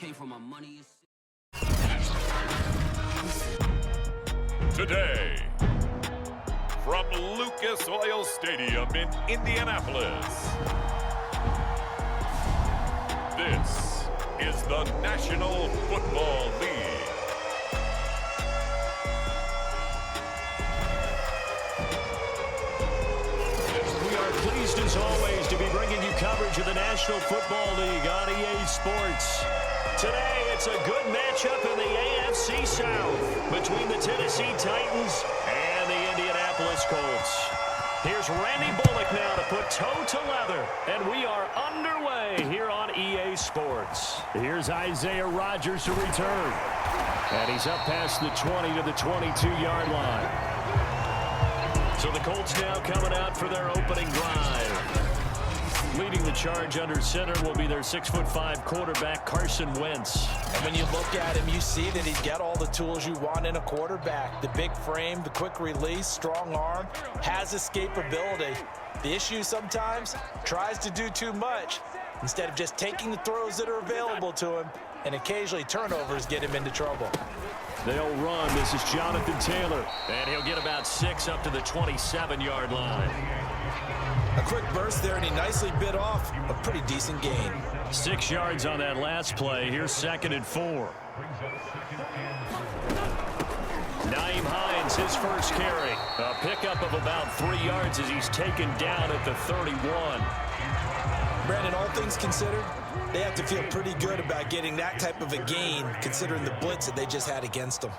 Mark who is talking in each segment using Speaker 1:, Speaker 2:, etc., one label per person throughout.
Speaker 1: came from my money.
Speaker 2: Today, from Lucas Oil Stadium in Indianapolis, this is the National Football League.
Speaker 3: We are pleased as always to be bringing you coverage of the National Football League on EA Sports. Today, it's a good matchup in the AFC South between the Tennessee Titans and the Indianapolis Colts. Here's Randy Bullock now to put toe to leather, and we are underway here on EA Sports. Here's Isaiah Rodgers to return, and he's up past the 20 to the 22-yard line. So the Colts now coming out for their opening drive. Leading the charge under center will be their 6'5" quarterback, Carson Wentz.
Speaker 4: And when you look at him, you see that he's got all the tools you want in a quarterback. The big frame, the quick release, strong arm, has escapability. The issue sometimes, tries to do too much instead of just taking the throws that are available to him, and occasionally turnovers get him into trouble.
Speaker 3: They'll run. This is Jonathan Taylor, and he'll get about 6 up to the 27-yard line.
Speaker 4: A quick burst there, and he nicely bit off a pretty decent gain.
Speaker 3: 6 yards on that last play. Here's 2nd and 4. Nyheim Hines, his first carry. A pickup of about 3 yards as he's taken down at the 31.
Speaker 4: Brandon, all things considered, they have to feel pretty good about getting that type of a gain, considering the blitz that they just had against them.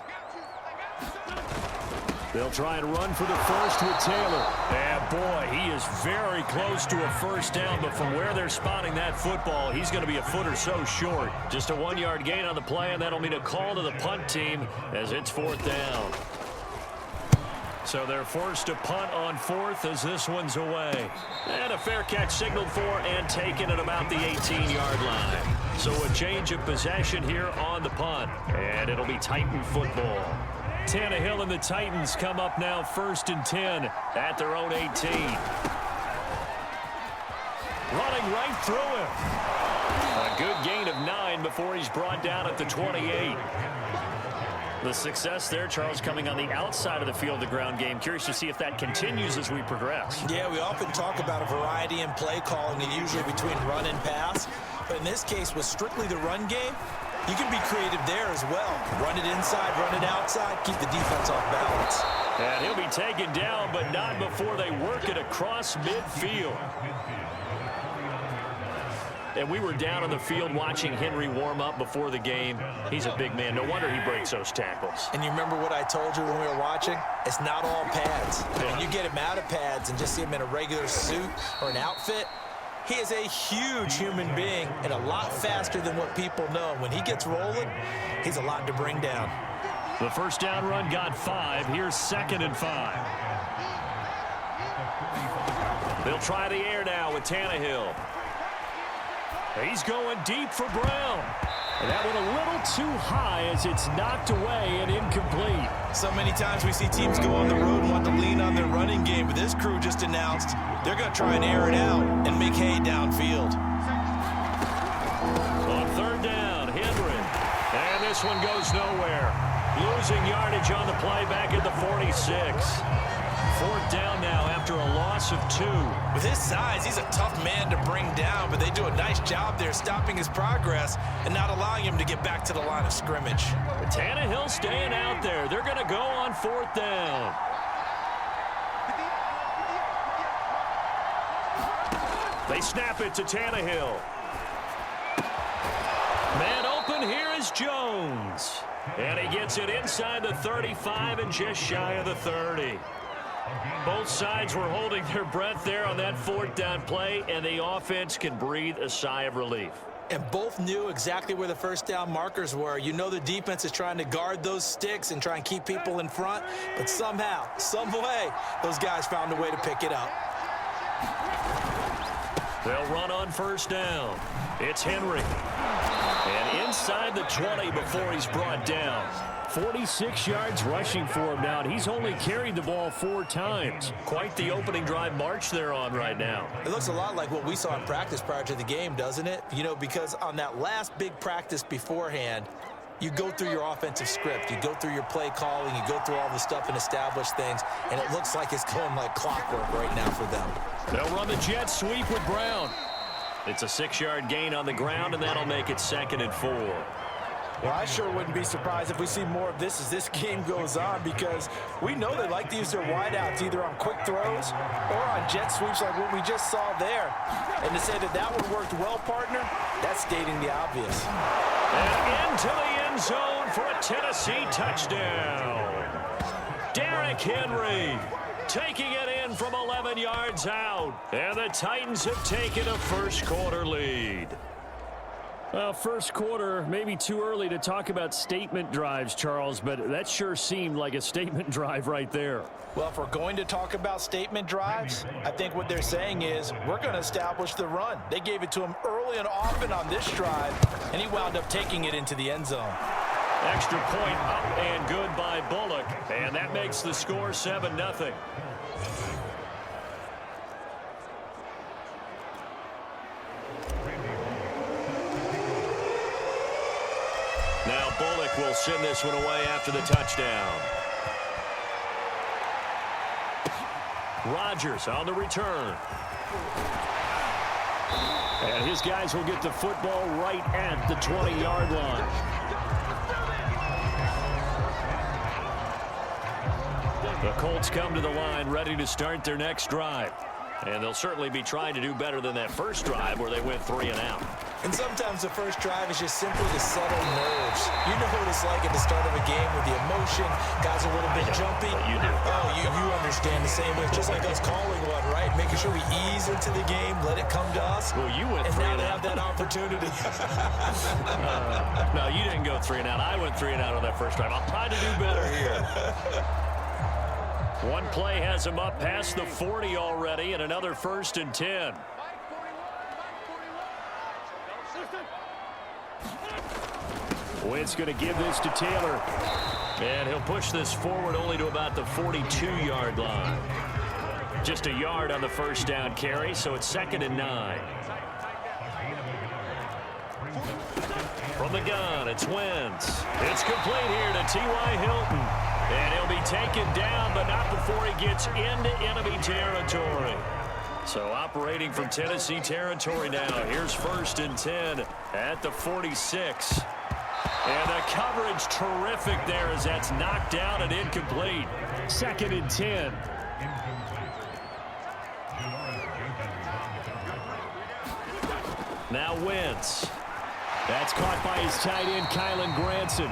Speaker 3: They'll try and run for the first with Taylor. And boy, he is very close to a first down, but from where they're spotting that football, he's going to be a foot or so short. Just a 1-yard gain on the play, and that'll mean a call to the punt team as it's 4th down. So they're forced to punt on 4th as this one's away. And a fair catch signaled for and taken at about the 18-yard line. So a change of possession here on the punt, and it'll be Titan football. Tannehill and the Titans come up now 1st and 10 at their own 18. Running right through him. A good gain of 9 before he's brought down at the 28. The success there, Charles, coming on the outside of the field, the ground game. Curious to see if that continues as we progress.
Speaker 4: Yeah, we often talk about a variety in play calling, and usually between run and pass. But in this case, with strictly the run game, you can be creative there as well. Run it inside, run it outside, keep the defense off balance.
Speaker 3: And he'll be taken down, but not before they work it across midfield. And we were down on the field watching Henry warm up before the game. He's a big man. No wonder he breaks those tackles.
Speaker 4: And you remember what I told you when we were watching? It's not all pads. When you get him out of pads and just see him in a regular suit or an outfit, he is a huge human being and a lot faster than what people know. When he gets rolling, he's a lot to bring down.
Speaker 3: The first down run got 5. Here's 2nd and 5. They'll try the air now with Tannehill. He's going deep for Brown. And that one a little too high as it's knocked away and incomplete.
Speaker 4: So many times we see teams go on the road and want to lean on their running game, but this crew just announced they're going to try and air it out and make hay downfield.
Speaker 3: On 3rd down, Henry. And this one goes nowhere. Losing yardage on the play back at the 46. 4th down now after a loss of 2.
Speaker 4: With his size, he's a tough man to bring down, but they do a nice job there stopping his progress and not allowing him to get back to the line of scrimmage.
Speaker 3: Tannehill staying out there. They're going to go on 4th down. They snap it to Tannehill. Man open, here is Jones. And he gets it inside the 35 and just shy of the 30. Both sides were holding their breath there on that 4th down play, and the offense can breathe a sigh of relief.
Speaker 4: And both knew exactly where the first down markers were. You know the defense is trying to guard those sticks and try and keep people in front, but somehow, some way, those guys found a way to pick it up. They'll run on 1st down. It's Henry. And inside
Speaker 3: inside the 20 before he's brought down. 46 yards rushing for him now. He's only carried the ball 4 times. Quite the opening drive march they're on right now.
Speaker 4: It looks a lot like what we saw in practice prior to the game, doesn't it? You know, because on that last big practice beforehand, you go through your offensive script. You go through your play calling. You go through all the stuff and establish things. And it looks like it's going like clockwork right now for them.
Speaker 3: They'll run the jet sweep with Brown. It's a 6-yard gain on the ground, and that'll make it 2nd and 4.
Speaker 4: Well, I sure wouldn't be surprised if we see more of this as this game goes on, because we know they like to use their wideouts either on quick throws or on jet sweeps like what we just saw there. And to say that that one worked well, partner, that's stating the obvious.
Speaker 3: And into the end zone for a Tennessee touchdown. Derrick Henry taking it in from 11 yards out. And the Titans have taken a first-quarter lead. Well, first quarter, maybe too early to talk about statement drives, Charles, but that sure seemed like a statement drive right there.
Speaker 4: Well, if we're going to talk about statement drives, I think what they're saying is we're going to establish the run. They gave it to him early and often on this drive, and he wound up taking it into the end zone.
Speaker 3: Extra point up and good by Bullock, and that makes the score 7-0. Now Bullock will send this one away after the touchdown. Rodgers on the return. And his guys will get the football right at the 20-yard line. The Colts come to the line ready to start their next drive. And they'll certainly be trying to do better than that first drive where they went 3 and out.
Speaker 4: And sometimes the first drive is just simply to settle nerves. You know what it's like at the start of a game with the emotion. Guys are a little bit jumpy.
Speaker 3: You do.
Speaker 4: Oh, you understand the same way. It's just like us calling one, right? Making sure we ease into the game, let it come to us.
Speaker 3: Well, you went 3
Speaker 4: and
Speaker 3: and
Speaker 4: now they have
Speaker 3: out.
Speaker 4: that opportunity.
Speaker 3: No, you didn't go 3 and out. I went 3 and out on that first drive. I'll try to do better here. One play has him up past the 40 already, and another 1st and 10. Wynn's going to give this to Taylor. And he'll push this forward only to about the 42-yard line. Just a yard on the first down carry, so it's 2nd and 9. From the gun, it's Wentz. It's complete here to T.Y. Hilton. And he'll be taken down, but not before he gets into enemy territory. So operating from Tennessee territory now. Here's 1st and 10 at the 46. And the coverage terrific there as that's knocked down and incomplete. 2nd and 10. Now Wentz. That's caught by his tight end, Kylen Granson.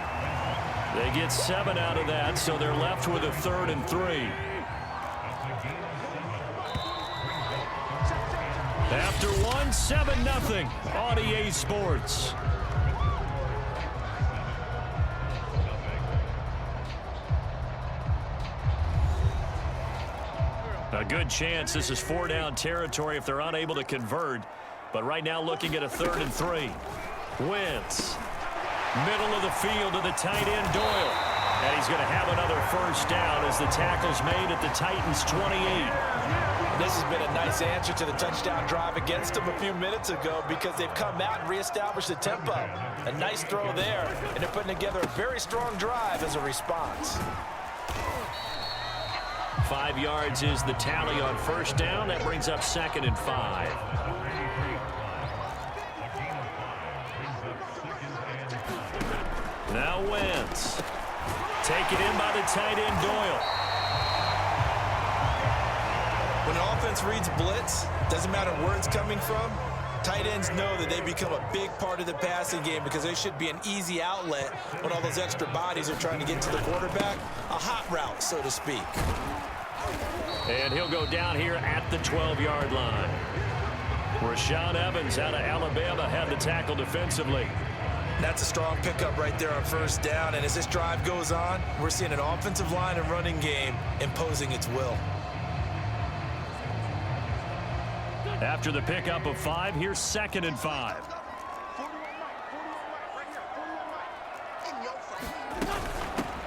Speaker 3: They get 7 out of that, so they're left with a 3rd and 3. After 1, 7-0 on EA Sports. A good chance this is 4-down territory if they're unable to convert. But right now looking at a 3rd and 3. Wentz. Middle of the field to the tight end, Doyle. And he's going to have another 1st down as the tackle's made at the Titans' 28.
Speaker 4: This has been a nice answer to the touchdown drive against them a few minutes ago because they've come out and reestablished the tempo. A nice throw there, and they're putting together a very strong drive as a response.
Speaker 3: 5 yards is the tally on 1st down. That brings up 2nd and 5. Now Wentz. Taken in by the tight end, Doyle.
Speaker 4: When an offense reads blitz, doesn't matter where it's coming from, tight ends know that they become a big part of the passing game because they should be an easy outlet when all those extra bodies are trying to get to the quarterback. A hot route, so to speak.
Speaker 3: And he'll go down here at the 12-yard line. Rashaan Evans out of Alabama had the tackle defensively.
Speaker 4: That's a strong pickup right there on 1st down. And as this drive goes on, we're seeing an offensive line and running game imposing its will.
Speaker 3: After the pickup of 5, here's 2nd and 5.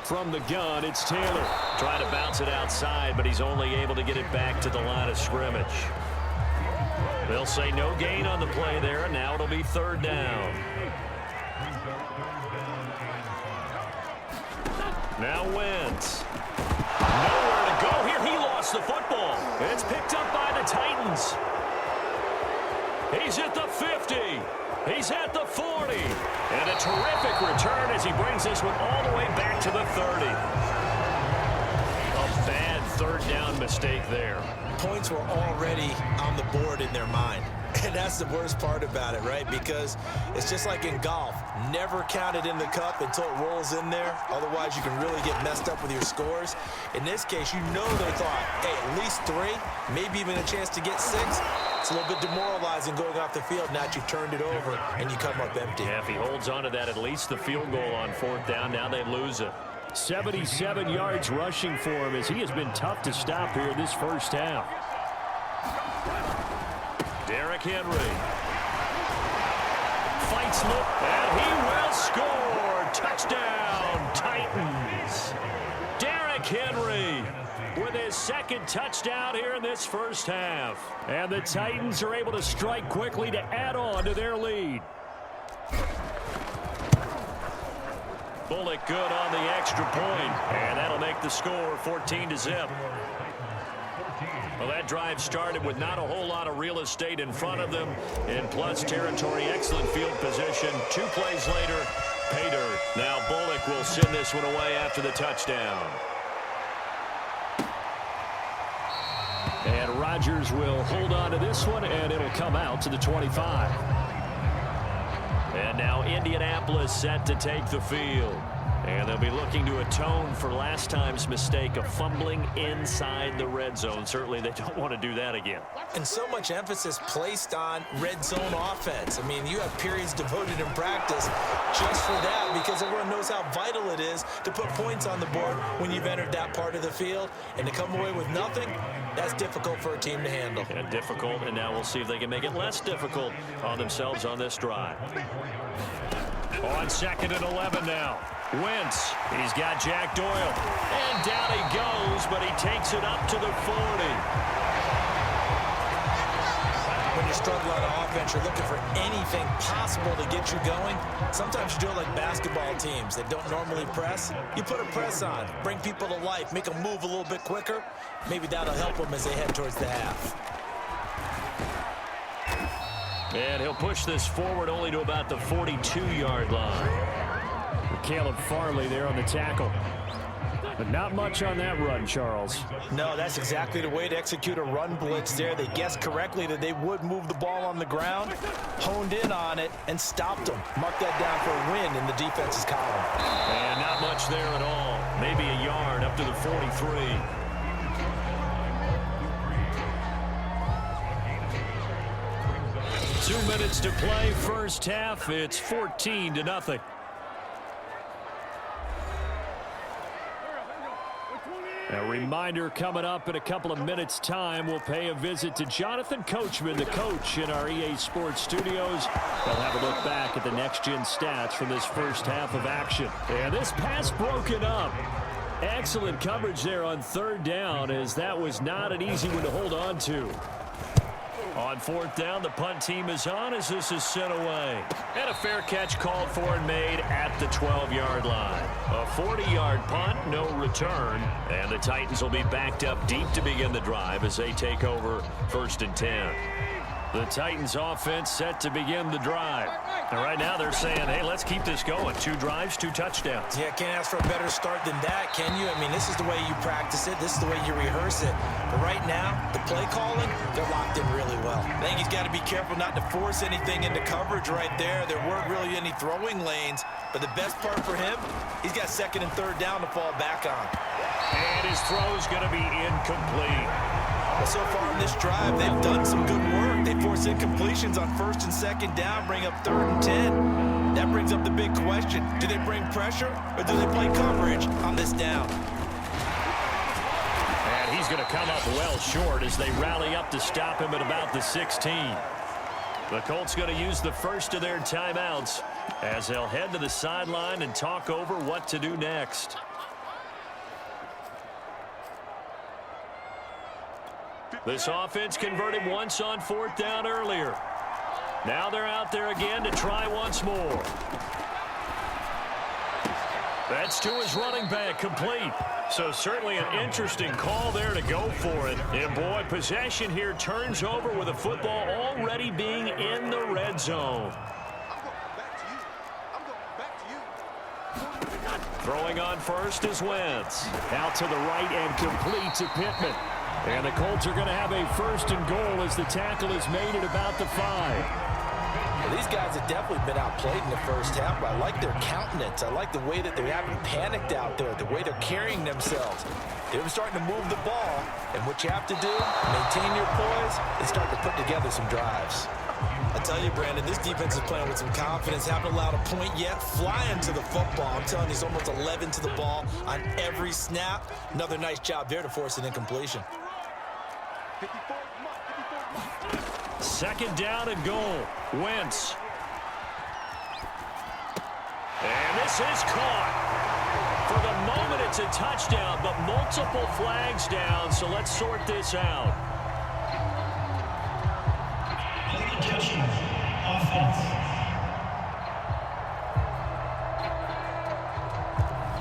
Speaker 3: From the gun, it's Taylor. Trying to bounce it outside, but he's only able to get it back to the line of scrimmage. They'll say no gain on the play there, and now it'll be third down. Now Wentz. Nowhere to go here. He lost the football. It's picked up by the Titans. He's at the 50. He's at the 40. And a terrific return as he brings this one all the way back to the 30. A bad third down mistake there.
Speaker 4: Points were already on the board in their mind. And that's the worst part about it, right? Because it's just like in golf. Never count it in the cup until it rolls in there. Otherwise, you can really get messed up with your scores. In this case, you know they thought, hey, at least 3, maybe even a chance to get 6. It's a little bit demoralizing going off the field now that you've turned it over and you come up empty.
Speaker 3: Yeah, if he holds on to that, at least the field goal on fourth down, now they lose it. 77 yards rushing for him as he has been tough to stop here this first half. Derrick Henry. Fights look, and he will score. Touchdown, Titans. Derrick Henry with his second touchdown here in this first half. And the Titans are able to strike quickly to add on to their lead. Bullock good on the extra point, and that'll make the score 14-0. Well, that drive started with not a whole lot of real estate in front of them. In plus territory, excellent field position. 2 plays later, pay dirt. Now Bullock will send this one away after the touchdown. And Rodgers will hold on to this one, and it'll come out to the 25. And now Indianapolis set to take the field. And they'll be looking to atone for last time's mistake of fumbling inside the red zone. Certainly they don't want to do that again.
Speaker 4: And so much emphasis placed on red zone offense. I mean, you have periods devoted in practice just for that because everyone knows how vital it is to put points on the board when you've entered that part of the field. And to come away with nothing, that's difficult for a team to handle.
Speaker 3: Yeah, difficult, and now we'll see if they can make it less difficult on themselves on this drive. On 2nd and 11 now. Wentz, he's got Jack Doyle. And down he goes, but he takes it up to the 40.
Speaker 4: When you're struggling on offense, you're looking for anything possible to get you going. Sometimes you do it like basketball teams that don't normally press. You put a press on, bring people to life, make them move a little bit quicker. Maybe that'll help them as they head towards the half.
Speaker 3: And he'll push this forward only to about the 42-yard line. Caleb Farley there on the tackle. But not much on that run, Charles.
Speaker 4: No, that's exactly the way to execute a run blitz there. They guessed correctly that they would move the ball on the ground, honed in on it, and stopped them. Mark that down for a win in the defense's column.
Speaker 3: And not much there at all. Maybe a yard up to the 43. Two minutes to play first half. It's 14-0. A reminder coming up in a couple of minutes' time. We'll pay a visit to Jonathan Coachman, the coach in our EA Sports studios. We'll have a look back at the next-gen stats from this first half of action. And this pass broken up. Excellent coverage there on third down, as that was not an easy one to hold on to. On fourth down, the punt team is on as this is sent away. And a fair catch called for and made at the 12-yard line. A 40-yard punt, no return. And the Titans will be backed up deep to begin the drive as they take over 1st and 10. The Titans offense set to begin the drive. And right now they're saying, hey, let's keep this going. 2 drives, 2 touchdowns.
Speaker 4: Yeah, can't ask for a better start than that, can you? I mean, this is the way you practice it. This is the way you rehearse it. But right now, the play calling, they're locked in really well. I think he's got to be careful not to force anything into coverage right there. There weren't really any throwing lanes. But the best part for him, he's got 2nd and 3rd down to fall back on.
Speaker 3: And his throw's going to be incomplete.
Speaker 4: Well, so far in this drive, they've done some good work. They force incompletions on 1st and 2nd down, bring up 3rd and 10. That brings up the big question. Do they bring pressure or do they play coverage on this down?
Speaker 3: And he's going to come up well short as they rally up to stop him at about the 16. The Colts going to use the first of their timeouts as they'll head to the sideline and talk over what to do next. This offense converted once on 4th down earlier. Now they're out there again to try once more. That's to his running back, complete. So certainly an interesting call there to go for it. And boy, possession here turns over with the football already being in the red zone. Throwing on first is Wentz. Out to the right and complete to Pittman. And the Colts are going to have a 1st and goal as the tackle is made at about the 5.
Speaker 4: Well, these guys have definitely been outplayed in the first half, but I like their countenance. I like the way that they haven't panicked out there, the way they're carrying themselves. They're starting to move the ball, and what you have to do, maintain your poise and start to put together some drives. I tell you, Brandon, this defense is playing with some confidence. Haven't allowed a point yet. Flying to the football. I'm telling you, it's almost 11 to the ball on every snap. Another nice job there to force an incompletion.
Speaker 3: 2nd down and goal. Wentz. And this is caught. For the moment, it's a touchdown, but multiple flags down, so let's sort this out.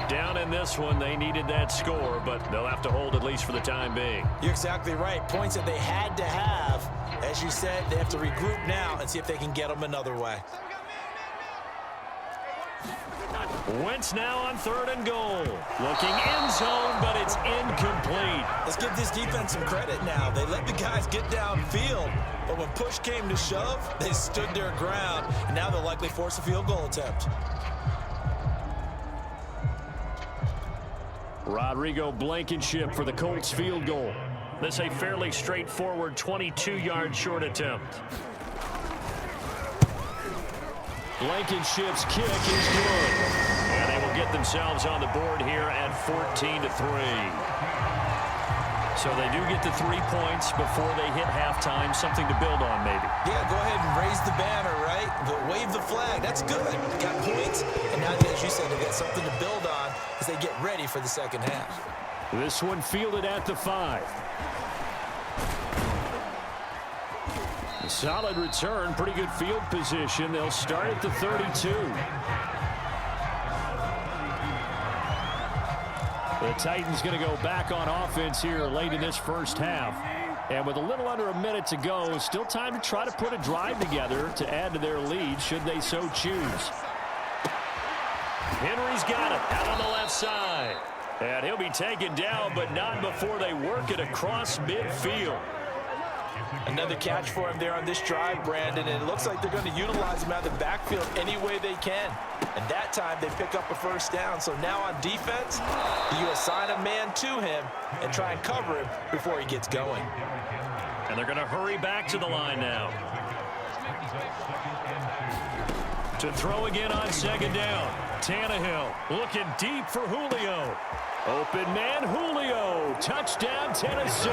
Speaker 3: Down in this one, they needed that score, but they'll have to hold at least for the time being.
Speaker 4: You're exactly right. Points that they had to have. As you said, they have to regroup now and see if they can get them another way.
Speaker 3: Wentz now on 3rd and goal. Looking end zone, but it's incomplete.
Speaker 4: Let's give this defense some credit now. They let the guys get downfield, but when push came to shove, they stood their ground, and now they'll likely force a field goal attempt.
Speaker 3: Rodrigo Blankenship for the Colts field goal. This a fairly straightforward 22-yard short attempt. Blankenship's kick is good. And they will get themselves on the board here at 14-3. So they do get the 3 points before they hit halftime. Something to build on, maybe.
Speaker 4: Yeah, go ahead and raise the banner, right? But wave the flag. That's good. Got points. And now, as you said, they got something to build on as they get ready for the second half.
Speaker 3: This one fielded at the 5. A solid return, pretty good field position. They'll start at the 32. The Titans going to go back on offense here late in this first half. And with a little under a minute to go, still time to try to put a drive together to add to their lead should they so choose. Henry's got it out on the left side. And he'll be taken down, but not before they work it across midfield.
Speaker 4: Another catch for him there on this drive, Brandon, and it looks like they're going to utilize him out of the backfield any way they can. And that time they pick up a 1st down. So now on defense, you assign a man to him and try and cover him before he gets going.
Speaker 3: And they're going to hurry back to the line now. To throw again on 2nd down. Tannehill looking deep for Julio. Open man, Julio. Touchdown, Tennessee.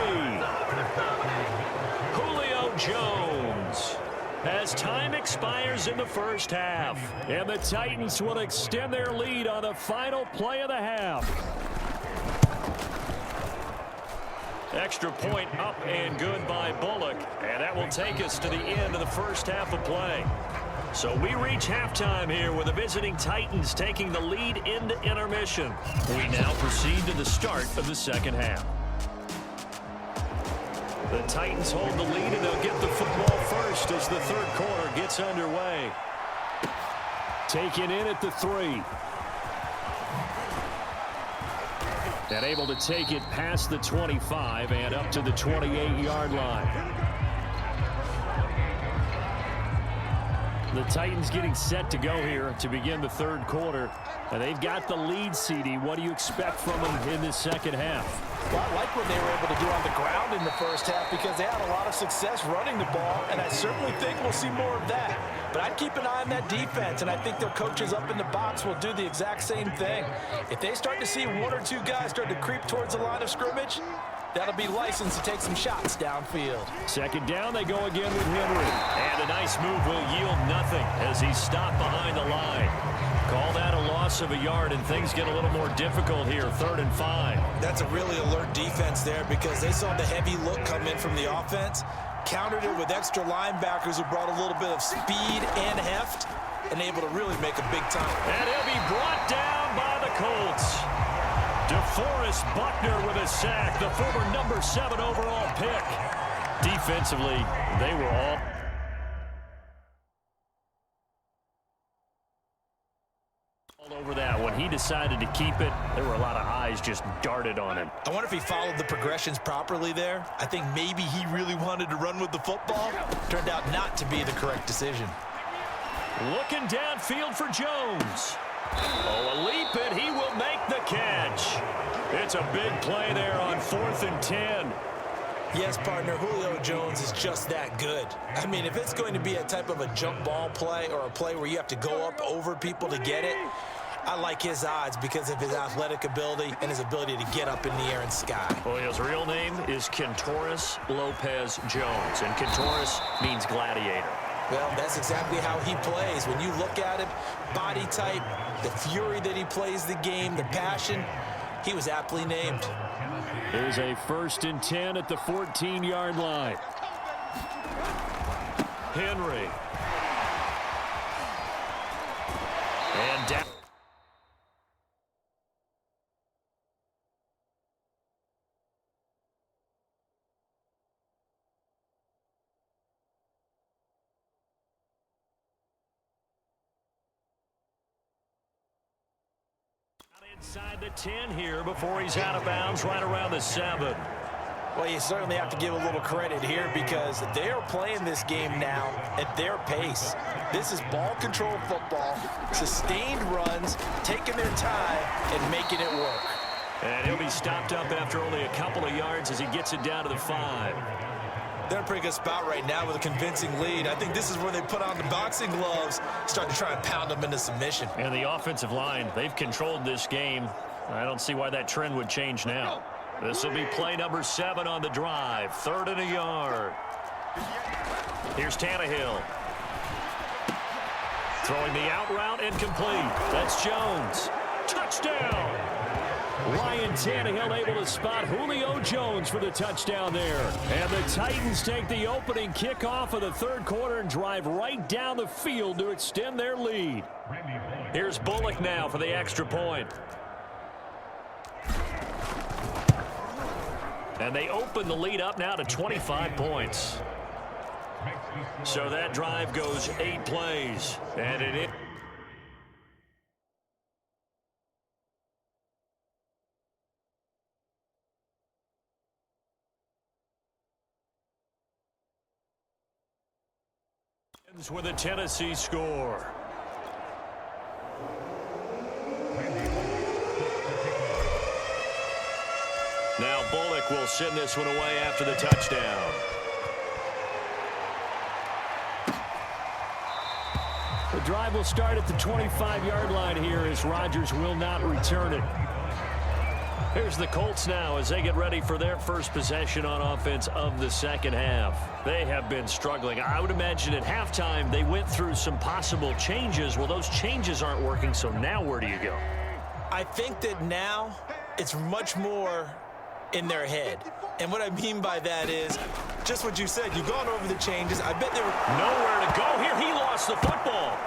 Speaker 3: Julio Jones. As time expires in the first half. And the Titans will extend their lead on the final play of the half. Extra point up and good by Bullock. And that will take us to the end of the first half of play. So we reach halftime here with the visiting Titans taking the lead into intermission. We now proceed to the start of the second half. The Titans hold the lead, and they'll get the football first as the 3rd quarter gets underway. Taken in at the 3. And able to take it past the 25 and up to the 28-yard line. The Titans getting set to go here to begin the 3rd quarter. And they've got the lead, CD. What do you expect from them in this second half?
Speaker 4: Well, I like what they were able to do on the ground in the first half because they had a lot of success running the ball, and I certainly think we'll see more of that. But I'd keep an eye on that defense, and I think their coaches up in the box will do the exact same thing. If they start to see 1 or 2 guys start to creep towards the line of scrimmage, That'll be licensed to take some shots downfield.
Speaker 3: Second down, they go again with Henry. And a nice move will yield nothing as he's stopped behind the line. Call that a loss of a yard, and things get a little more difficult here, 3rd and 5.
Speaker 4: That's a really alert defense there because they saw the heavy look come in from the offense, countered it with extra linebackers who brought a little bit of speed and heft, and able to really make a big time.
Speaker 3: And he'll be brought down by the Colts. DeForest Buckner with a sack, the former number 7 overall pick. Defensively, they were all over that. When he decided to keep it, there were a lot of eyes just darted on him.
Speaker 4: I wonder if he followed the progressions properly there. I think maybe he really wanted to run with the football. Turned out not to be the correct decision.
Speaker 3: Looking downfield for Jones. Oh, a leap, and he will make the catch. It's a big play there on 4th and 10.
Speaker 4: Yes, partner, Julio Jones is just that good. I mean, if it's going to be a type of a jump ball play or a play where you have to go up over people to get it, I like his odds because of his athletic ability and his ability to get up in the air and sky.
Speaker 3: Julio's real name is Kentoris Lopez Jones, and Kentoris means gladiator.
Speaker 4: Well, that's exactly how he plays. When you look at him, body type, the fury that he plays the game, the passion, he was aptly named.
Speaker 3: Here's a 1st and 10 at the 14-yard line. Henry. And down. Inside the 10 here before he's out of bounds right around the 7.
Speaker 4: Well, you certainly have to give a little credit here because they are playing this game now at their pace. This is ball control football, sustained runs, taking their time and making it work.
Speaker 3: And he'll be stopped up after only a couple of yards as he gets it down to the 5.
Speaker 4: They're in a pretty good spot right now with a convincing lead. I think this is where they put on the boxing gloves, start to try and pound them into submission.
Speaker 3: And the offensive line, they've controlled this game. I don't see why that trend would change now. This will be play number 7 on the drive. 3rd and a yard. Here's Tannehill. Throwing the out route incomplete. That's Jones. Touchdown! Ryan Tannehill able to spot Julio Jones for the touchdown there. And the Titans take the opening kickoff of the 3rd quarter and drive right down the field to extend their lead. Here's Bullock now for the extra point. And they open the lead up now to 25 points. So that drive goes 8 plays. And it is. With a Tennessee score. Now Bullock will send this one away after the touchdown. The drive will start at the 25-yard line here as Rodgers will not return it. Here's the Colts now as they get ready for their first possession on offense of the 2nd half. They have been struggling. I would imagine at halftime they went through some possible changes. Well, those changes aren't working, so now where do you go?
Speaker 4: I think that now it's much more in their head. And what I mean by that is just what you said. You've gone over the changes. I bet they were
Speaker 3: nowhere to go here. He lost the football.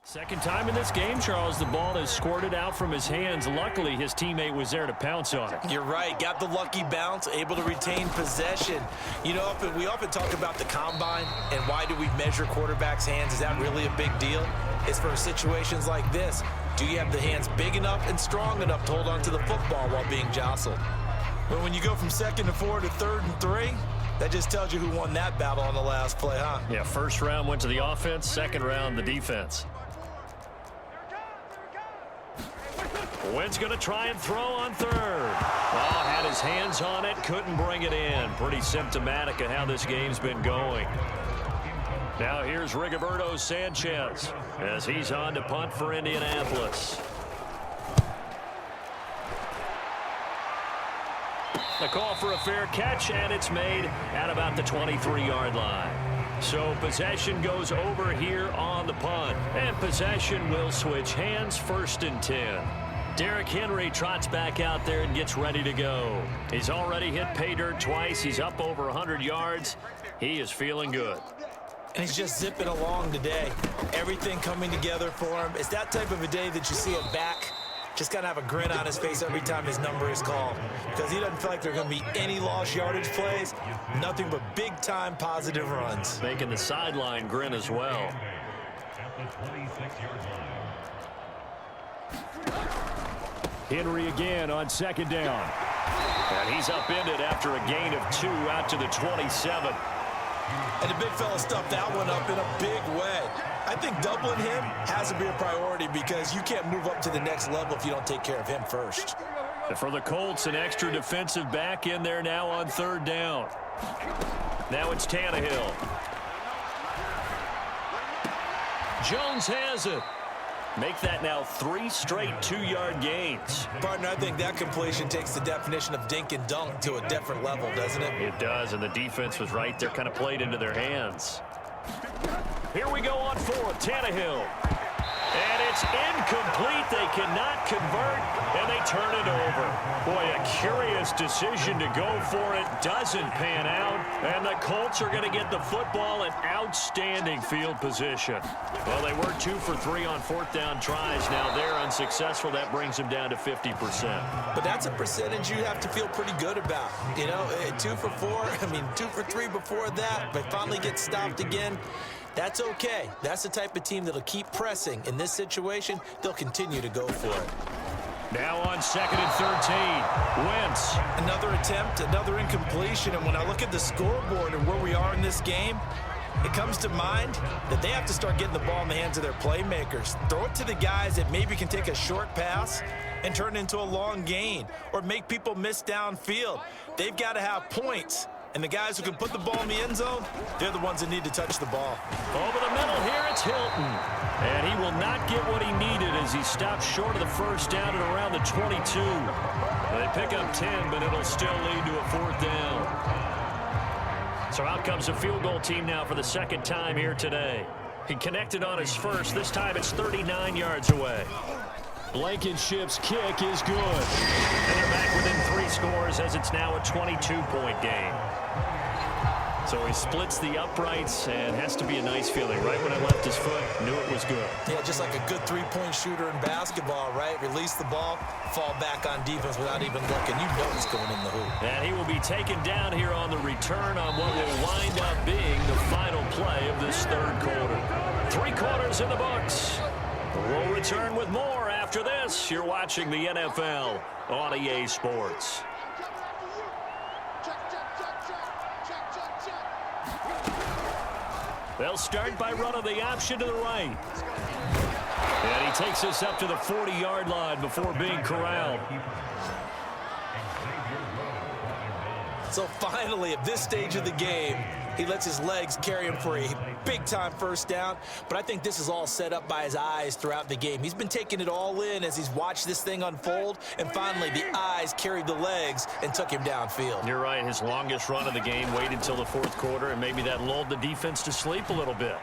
Speaker 3: Second time in this game, Charles, the ball has squirted out from his hands. Luckily, his teammate was there to pounce on it.
Speaker 4: You're right. Got the lucky bounce, able to retain possession. You know, we often talk about the combine and why do we measure quarterbacks' hands. Is that really a big deal? It's for situations like this. Do you have the hands big enough and strong enough to hold on to the football while being jostled? But when you go from 2nd and 4 to 3rd and 3, that just tells you who won that battle on the last play, huh?
Speaker 3: Yeah, first round went to the offense, second round the defense. Wynn's going to try and throw on 3rd. Oh, had his hands on it, couldn't bring it in. Pretty symptomatic of how this game's been going. Now here's Rigoberto Sanchez as he's on to punt for Indianapolis. The call for a fair catch, and it's made at about the 23-yard line. So possession goes over here on the punt, and possession will switch hands, 1st and 10. Derrick Henry trots back out there and gets ready to go. He's already hit pay dirt twice. He's up over 100 yards. He is feeling good.
Speaker 4: And he's just zipping along today. Everything coming together for him. It's that type of a day that you see him back. Just got to have a grin on his face every time his number is called. Because he doesn't feel like there are going to be any lost yardage plays. Nothing but big-time positive runs.
Speaker 3: Making the sideline grin as well. Henry again on 2nd down. And he's upended after a gain of 2 out to the 27.
Speaker 4: And the big fella stuffed that one up in a big way. I think doubling him has to be a priority because you can't move up to the next level if you don't take care of him first.
Speaker 3: For the Colts, an extra defensive back in there now on 3rd down. Now it's Tannehill. Jones has it. Make that now 3 straight 2-yard gains.
Speaker 4: Partner, I think that completion takes the definition of dink and dunk to a different level, doesn't it?
Speaker 3: It does, and the defense was right there, kind of played into their hands. Here we go on 4th, Tannehill. And it's incomplete. They cannot convert, and they turn it over. Boy, a curious decision to go for it. Doesn't pan out, and the Colts are going to get the football in outstanding field position. Well, they were 2 for 3 on 4th down tries. Now they're unsuccessful. That brings them down to 50%.
Speaker 4: But that's a percentage you have to feel pretty good about. You know, 2 for 4, 2 for 3 before that, but finally get stopped again. That's okay. That's the type of team that'll keep pressing. In this situation, they'll continue to go for it.
Speaker 3: Now on 2nd and 13, Wentz.
Speaker 4: Another attempt, another incompletion. And when I look at the scoreboard and where we are in this game, it comes to mind that they have to start getting the ball in the hands of their playmakers. Throw it to the guys that maybe can take a short pass and turn it into a long gain or make people miss downfield. They've got to have points. And the guys who can put the ball in the end zone, they're the ones that need to touch the ball.
Speaker 3: Over the middle here, it's Hilton. And he will not get what he needed as he stops short of the 1st down at around the 22. They pick up 10, but it'll still lead to a 4th down. So out comes a field goal team now for the 2nd time here today. He connected on his first. This time it's 39 yards away. Blankenship's kick is good. And they're back within 3 scores as it's now a 22-point game. So he splits the uprights and has to be a nice feeling. Right when I left his foot, knew it was good.
Speaker 4: Yeah, just like a good 3-point shooter in basketball, right? Release the ball, fall back on defense without even looking. You know it's going in the hoop.
Speaker 3: And he will be taken down here on the return on what will wind up being the final play of this 3rd quarter. 3 quarters in the books. We'll return with more after this. You're watching the NFL on EA Sports. They'll start by running the option to the right. And he takes us up to the 40-yard line before being corralled.
Speaker 4: So finally, at this stage of the game, he lets his legs carry him for a big-time 1st down. But I think this is all set up by his eyes throughout the game. He's been taking it all in as he's watched this thing unfold. And finally, the eyes carried the legs and took him downfield.
Speaker 3: You're right. His longest run of the game waited until the 4th quarter, and maybe that lulled the defense to sleep a little bit.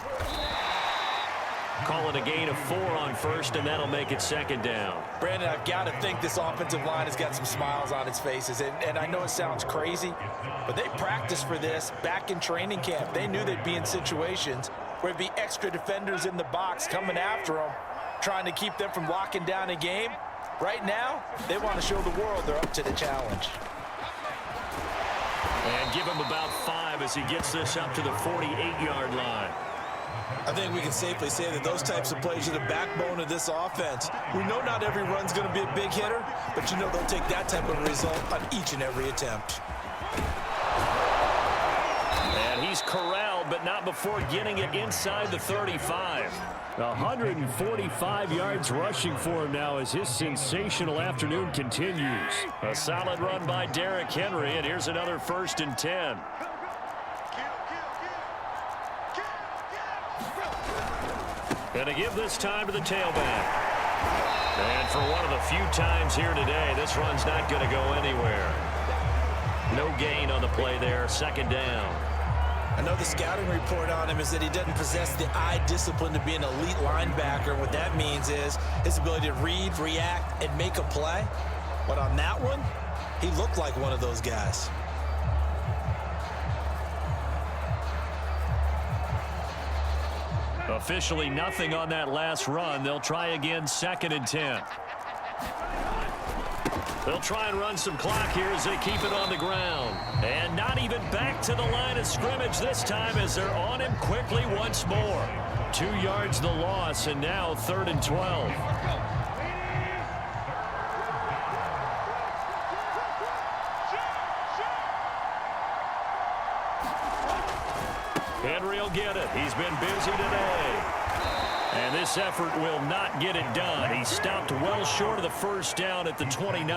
Speaker 3: Call it a gain of 4 on 1st, and that'll make it 2nd down.
Speaker 4: Brandon, I've got to think this offensive line has got some smiles on its faces. And I know it sounds crazy, but they practiced for this back in training camp. They knew they'd be in situations where there'd be extra defenders in the box coming after them, trying to keep them from locking down a game. Right now, they want to show the world they're up to the challenge.
Speaker 3: And give him about 5 as he gets this up to the 48-yard line.
Speaker 4: I think we can safely say that those types of plays are the backbone of this offense. We know not every run's going to be a big hitter, but you know they'll take that type of result on each and every attempt.
Speaker 3: And he's corralled, but not before getting it inside the 35. 145 yards rushing for him now as his sensational afternoon continues. A solid run by Derrick Henry, and here's another 1st and 10. Gonna give this time to the tailback. And for one of the few times here today, this run's not gonna go anywhere. No gain on the play there, 2nd down.
Speaker 4: I know the scouting report on him is that he doesn't possess the eye discipline to be an elite linebacker. What that means is his ability to read, react, and make a play. But on that one, he looked like one of those guys.
Speaker 3: Officially nothing on that last run. They'll try again, 2nd and 10. They'll try and run some clock here as they keep it on the ground. And not even back to the line of scrimmage this time as they're on him quickly once more. 2 yards the loss, and now 3rd and 12. Henry will get it. He's been busy today. And this effort will not get it done. He stopped well short of the 1st down at the 29.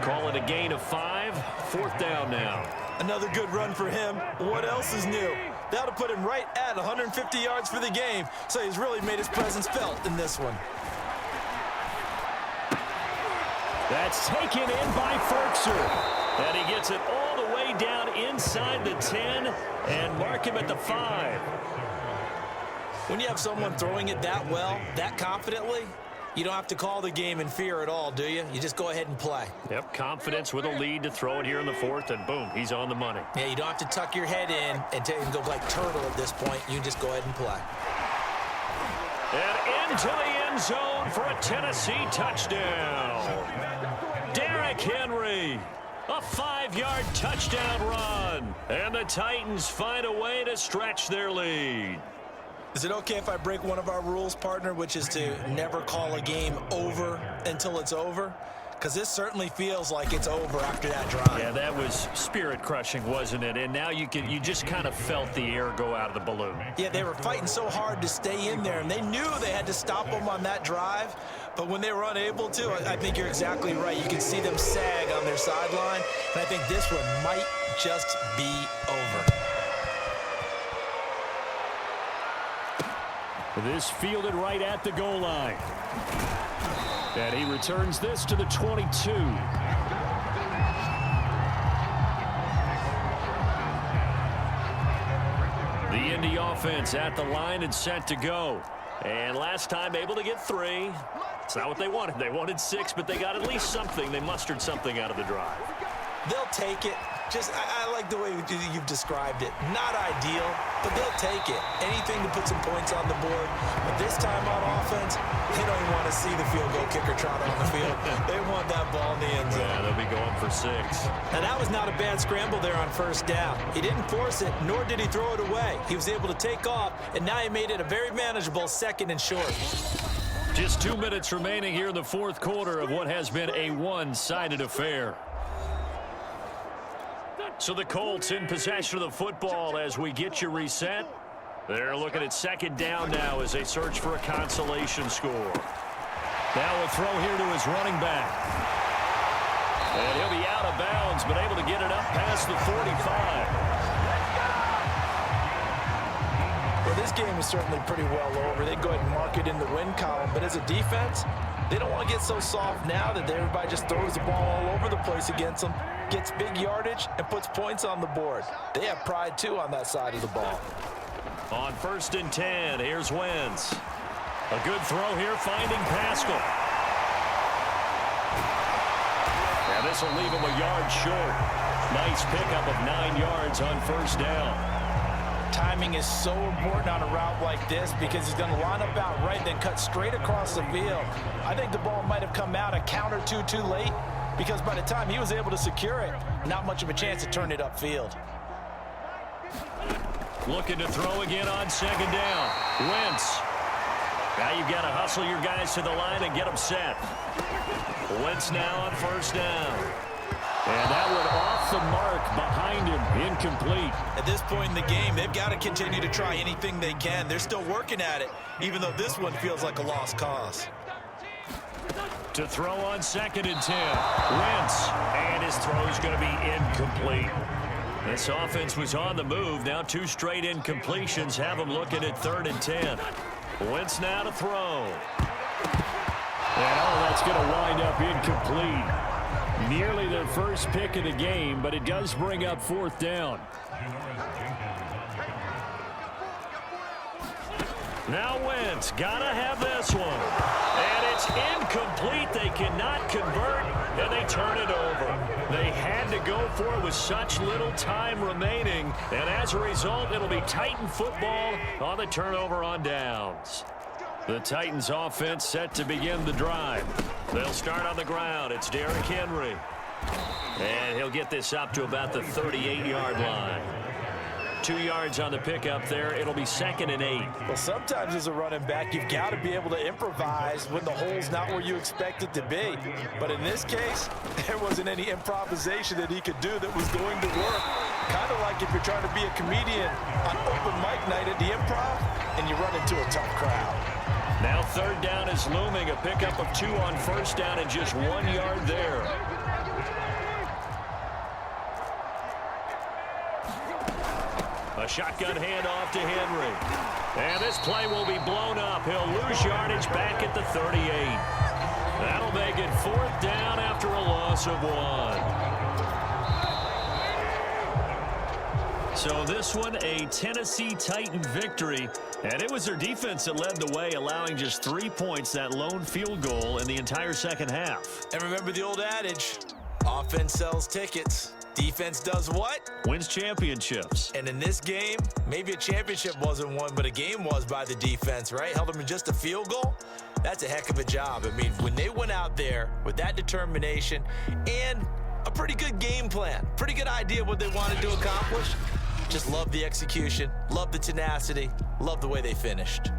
Speaker 3: Call it a gain of 5. 4th down now.
Speaker 4: Another good run for him. What else is new? That'll put him right at 150 yards for the game. So he's really made his presence felt in this one.
Speaker 3: That's taken in by Ferkser. And he gets it all the way down inside the 10 and mark him at the 5.
Speaker 4: When you have someone throwing it that well, that confidently, you don't have to call the game in fear at all, do you? You just go ahead and play.
Speaker 3: Yep, confidence with a lead to throw it here in the 4th, and boom, he's on the money.
Speaker 4: Yeah, you don't have to tuck your head in and go like turtle at this point. You just go ahead and play.
Speaker 3: And into the end zone for a Tennessee touchdown. Derrick Henry. A 5-yard touchdown run. And the Titans find a way to stretch their lead.
Speaker 4: Is it okay if I break one of our rules, partner, which is to never call a game over until it's over? Because this certainly feels like it's over after that drive.
Speaker 3: Yeah, that was spirit-crushing, wasn't it? And now you just kind of felt the air go out of the balloon.
Speaker 4: Yeah, they were fighting so hard to stay in there, and they knew they had to stop them on that drive. But when they were unable to, I think you're exactly right. You can see them sag on their sideline, and I think this one might just be over.
Speaker 3: This fielded right at the goal line. And he returns this to the 22. The Indy offense at the line and set to go. And last time able to get 3. It's not what they wanted. They wanted 6, but they got at least something. They mustered something out of the drive.
Speaker 4: They'll take it. I like the way you've described it. Not ideal, but they'll take it. Anything to put some points on the board. But this time on offense, they don't even want to see the field goal kicker trot on the field. They want that ball in the end zone.
Speaker 3: Yeah, they'll be going for 6.
Speaker 4: And that was not a bad scramble there on 1st down. He didn't force it, nor did he throw it away. He was able to take off, and now he made it a very manageable 2nd and short.
Speaker 3: Just 2 minutes remaining here in the 4th quarter of what has been a one-sided affair. So the Colts in possession of the football as we get you reset. They're looking at 2nd down now as they search for a consolation score. Now a throw here to his running back. And he'll be out of bounds, but able to get it up past the 45.
Speaker 4: Well, this game is certainly pretty well over. They go ahead and mark it in the win column, but as a defense, they don't want to get so soft now that everybody just throws the ball all over the place against them, gets big yardage, and puts points on the board. They have pride, too, on that side of the ball.
Speaker 3: On 1st and 10, here's Wentz. A good throw here, finding Pascal. And this will leave him a yard short. Nice pickup of 9 yards on 1st down.
Speaker 4: Timing is so important on a route like this because he's going to line up out right, then cut straight across the field. I think the ball might have come out a count or two too late because by the time he was able to secure it, not much of a chance to turn it upfield.
Speaker 3: Looking to throw again on second down. Wentz. Now you've got to hustle your guys to the line and get them set. Wentz now on first down. And that one off the mark behind him. Incomplete.
Speaker 4: At this point in the game, they've got to continue to try anything they can. They're still working at it, even though this one feels like a lost cause.
Speaker 3: To throw on 2nd and 10. Wentz. And his throw is going to be incomplete. This offense was on the move. Now 2 straight incompletions have them looking at 3rd and 10. Wentz now to throw. And that's going to wind up incomplete. Nearly their first pick of the game, but it does bring up 4th down. Now Wentz, gotta have this one. And it's incomplete. They cannot convert, and they turn it over. They had to go for it with such little time remaining, and as a result, it'll be Titan football on the turnover on downs. The Titans offense set to begin the drive. They'll start on the ground. It's Derrick Henry. And he'll get this up to about the 38-yard line. 2 yards on the pickup there. It'll be 2nd and 8.
Speaker 4: Well, sometimes as a running back, you've got to be able to improvise when the hole's not where you expect it to be. But in this case, there wasn't any improvisation that he could do that was going to work. Kind of like if you're trying to be a comedian on open mic night at the Improv and you run into a tough crowd.
Speaker 3: Now 3rd down is looming. A pickup of 2 on first down and just 1 yard there. A shotgun handoff to Henry. And this play will be blown up. He'll lose yardage back at the 38. That'll make it 4th down after a loss of 1. So this one, a Tennessee Titan victory. And it was their defense that led the way, allowing just 3 points, that lone field goal in the entire second half.
Speaker 4: And remember the old adage, offense sells tickets. Defense does what?
Speaker 3: Wins championships.
Speaker 4: And in this game, maybe a championship wasn't won, but a game was by the defense, right? Held them in just a field goal. That's a heck of a job. I mean, when they went out there with that determination and a pretty good game plan, pretty good idea what they wanted to accomplish, just love the execution, love the tenacity, love the way they finished.